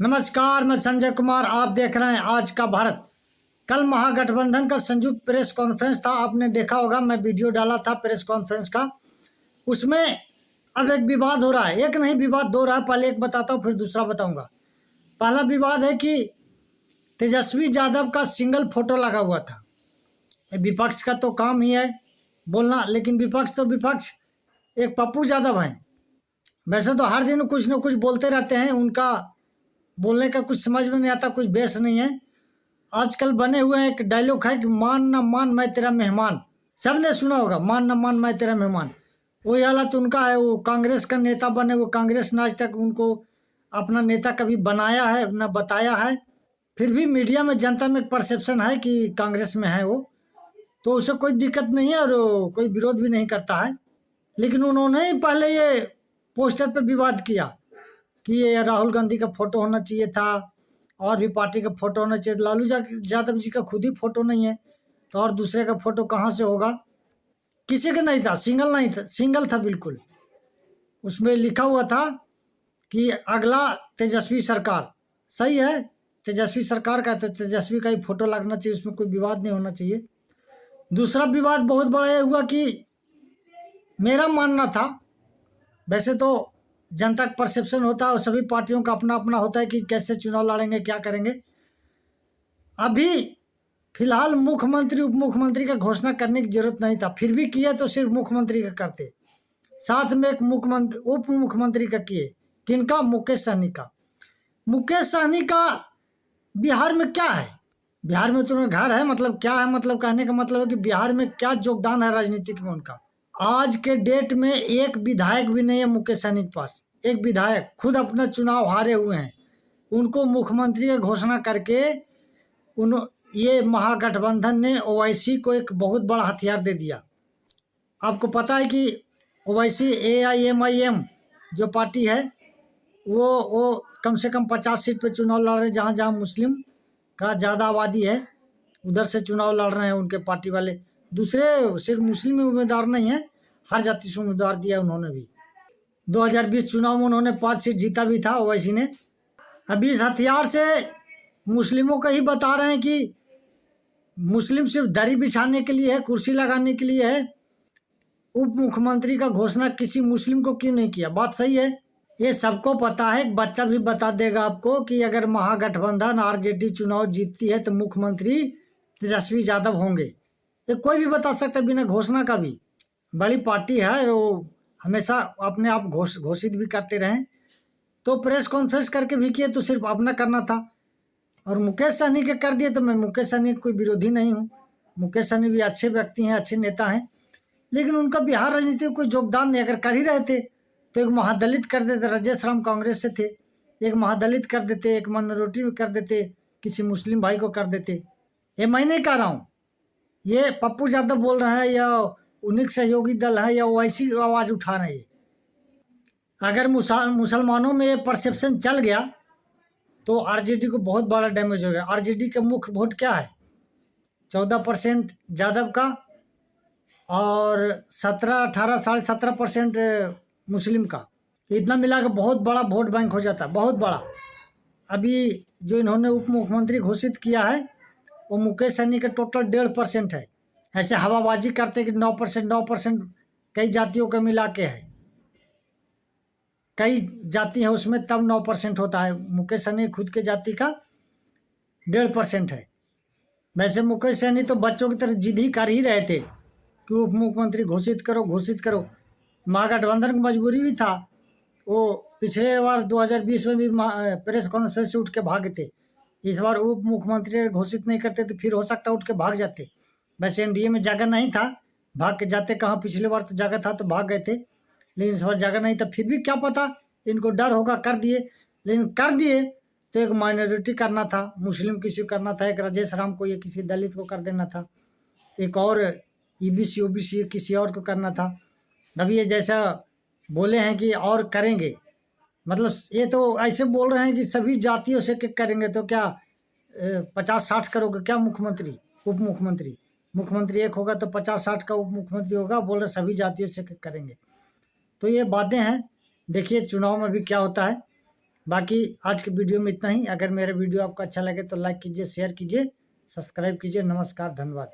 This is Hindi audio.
नमस्कार, मैं संजय कुमार। आप देख रहे हैं आज का भारत। कल महागठबंधन का संयुक्त प्रेस कॉन्फ्रेंस था। आपने देखा होगा, मैं वीडियो डाला था प्रेस कॉन्फ्रेंस का। उसमें अब एक विवाद हो रहा है, एक नहीं विवाद दो रहा है। पहले एक बताता हूँ, फिर दूसरा बताऊंगा। पहला विवाद है कि तेजस्वी यादव का सिंगल फोटो लगा हुआ था। विपक्ष का तो काम ही है बोलना, लेकिन विपक्ष तो विपक्ष, एक पप्पू यादव है। वैसे तो हर दिन कुछ न कुछ बोलते रहते हैं, उनका बोलने का कुछ समझ में नहीं आता, कुछ बेस नहीं है। आजकल बने हुए हैं, एक डायलॉग है कि मान न मान मैं तेरा मेहमान। सबने सुना होगा, मान न मान मैं तेरा मेहमान। वही हालत उनका है। वो कांग्रेस का नेता बने, वो कांग्रेस ने आज तक उनको अपना नेता कभी बनाया है न बताया है। फिर भी मीडिया में, जनता में एक परसेप्शन है कि कांग्रेस में है वो, तो उसे कोई दिक्कत नहीं है और कोई विरोध भी नहीं करता है। लेकिन उन्होंने ही पहले ये पोस्टर पे विवाद किया कि ये राहुल गांधी का फोटो होना चाहिए था, और भी पार्टी का फोटो होना चाहिए। लालू यादव जी का खुद ही फोटो नहीं है, तो और दूसरे का फोटो कहाँ से होगा? किसी का नहीं था, सिंगल नहीं था, सिंगल था बिल्कुल। उसमें लिखा हुआ था कि अगला तेजस्वी सरकार। सही है, तेजस्वी सरकार का, तो तेजस्वी का ही फोटो लगना चाहिए, उसमें कोई विवाद नहीं होना चाहिए। दूसरा विवाद बहुत बड़ा ये हुआ कि मेरा मानना था, वैसे तो जनता का परसेप्शन होता है और सभी पार्टियों का अपना अपना होता है कि कैसे चुनाव लड़ेंगे, क्या करेंगे। अभी फिलहाल मुख्यमंत्री उप मुख्यमंत्री का घोषणा करने की जरूरत नहीं था, फिर भी किया तो सिर्फ मुख्यमंत्री का करते। साथ में एक मुख्यमंत्री उप मुख्यमंत्री का किए। किनका? मुकेश सहनी का। मुकेश सहनी का बिहार में क्या है? बिहार में तो घर है, मतलब क्या है? मतलब कहने का मतलब है कि बिहार में क्या योगदान है राजनीतिक में उनका? आज के डेट में एक विधायक भी नहीं है मुकेश सहनी के पास। एक विधायक खुद अपना चुनाव हारे हुए हैं, उनको मुख्यमंत्री का घोषणा करके उन ये महागठबंधन ने ओवैसी को एक बहुत बड़ा हथियार दे दिया। आपको पता है कि ओवैसी AIMIM जो पार्टी है, वो कम से कम 50 सीट पे चुनाव लड़ रहे हैं। जहाँ जहाँ मुस्लिम का ज़्यादा आबादी है, उधर से चुनाव लड़ रहे हैं उनके पार्टी वाले। दूसरे सिर्फ मुस्लिम उम्मीदवार नहीं है, हर जाति से उम्मीदवार दिया उन्होंने भी। 2020 चुनाव में उन्होंने 5 सीट जीता भी था ओवैसी ने। अभी इस हथियार से मुस्लिमों को ही बता रहे हैं कि मुस्लिम सिर्फ दरी बिछाने के लिए है, कुर्सी लगाने के लिए है। उप मुख्यमंत्री का घोषणा किसी मुस्लिम को क्यों नहीं किया? बात सही है, ये सबको पता है। एक बच्चा भी बता देगा आपको कि अगर महागठबंधन RJD चुनाव जीतती है तो मुख्यमंत्री तेजस्वी यादव होंगे। ये कोई भी बता सकता है बिना घोषणा का भी। बड़ी पार्टी है, वो हमेशा अपने आप घोषित भी करते रहें। तो प्रेस कॉन्फ्रेंस करके भी किए तो सिर्फ अपना करना था। और मुकेश सहनी के कर दिए, तो मैं मुकेश सहनी का कोई विरोधी नहीं हूँ। मुकेश सहनी भी अच्छे व्यक्ति हैं, अच्छे नेता हैं, लेकिन उनका बिहार राजनीति में कोई योगदान नहीं। अगर कर ही रहे थे तो एक महादलित कर देते। राजेश राम कांग्रेस से थे, एक महादलित कर देते, एक माइनॉरिटी में कर देते, किसी मुस्लिम भाई को कर देते। ये मैं नहीं कह रहा हूँ, ये पप्पू यादव बोल रहे हैं, या उन्हीं सहयोगी दल है, या ओवैसी आवाज़ उठा रहे हैं। अगर मुसलमानों में ये परसेप्शन चल गया तो RJD को बहुत बड़ा डैमेज हो गया। RJD का मुख्य वोट क्या है? 14% यादव का और 17-18 17.5% मुस्लिम का। इतना मिला के बहुत बड़ा वोट बैंक हो जाता है, बहुत बड़ा। अभी जो इन्होंने उप मुख्यमंत्री घोषित किया है, वो मुकेश सहनी का टोटल 1.5% है। ऐसे हवाबाजी करते कि 9% कई जातियों का मिला के है, कई जाति है उसमें, तब 9% होता है। मुकेश सहनी खुद के जाति का 1.5% है। वैसे मुकेश सहनी तो बच्चों की तरह जिद ही कर ही रहे थे कि उप मुख्यमंत्री घोषित करो, घोषित करो। महागठबंधन की मजबूरी भी था। वो पिछले बार 2020 में भी प्रेस कॉन्फ्रेंस से उठ के भागे थे। इस बार उप मुख्यमंत्री घोषित नहीं करते तो फिर हो सकता उठ के भाग जाते। वैसे NDA में जगह नहीं था, भाग के जाते कहाँ। पिछले बार तो जगह था तो भाग गए थे, लेकिन इस बार जगह नहीं था। फिर भी क्या पता, इनको डर होगा, कर दिए। लेकिन कर दिए तो एक माइनॉरिटी करना था, मुस्लिम किसी को करना था, एक राजेश राम को, या किसी दलित को कर देना था, एक और EBC OBC किसी और को करना था। अभी ये जैसा बोले हैं कि और करेंगे, मतलब ये तो ऐसे बोल रहे हैं कि सभी जातियों से करेंगे। तो क्या 50-60 करोगे क्या मुख्यमंत्री उप मुख्यमंत्री? मुख्यमंत्री एक होगा तो 50-60 का उप मुख्यमंत्री होगा। बोल रहे सभी जातियों से करेंगे। तो ये बातें हैं, देखिए चुनाव में भी क्या होता है। बाकी आज के वीडियो में इतना ही। अगर मेरा वीडियो आपको अच्छा लगे तो लाइक कीजिए, शेयर कीजिए, सब्सक्राइब कीजिए। नमस्कार, धन्यवाद।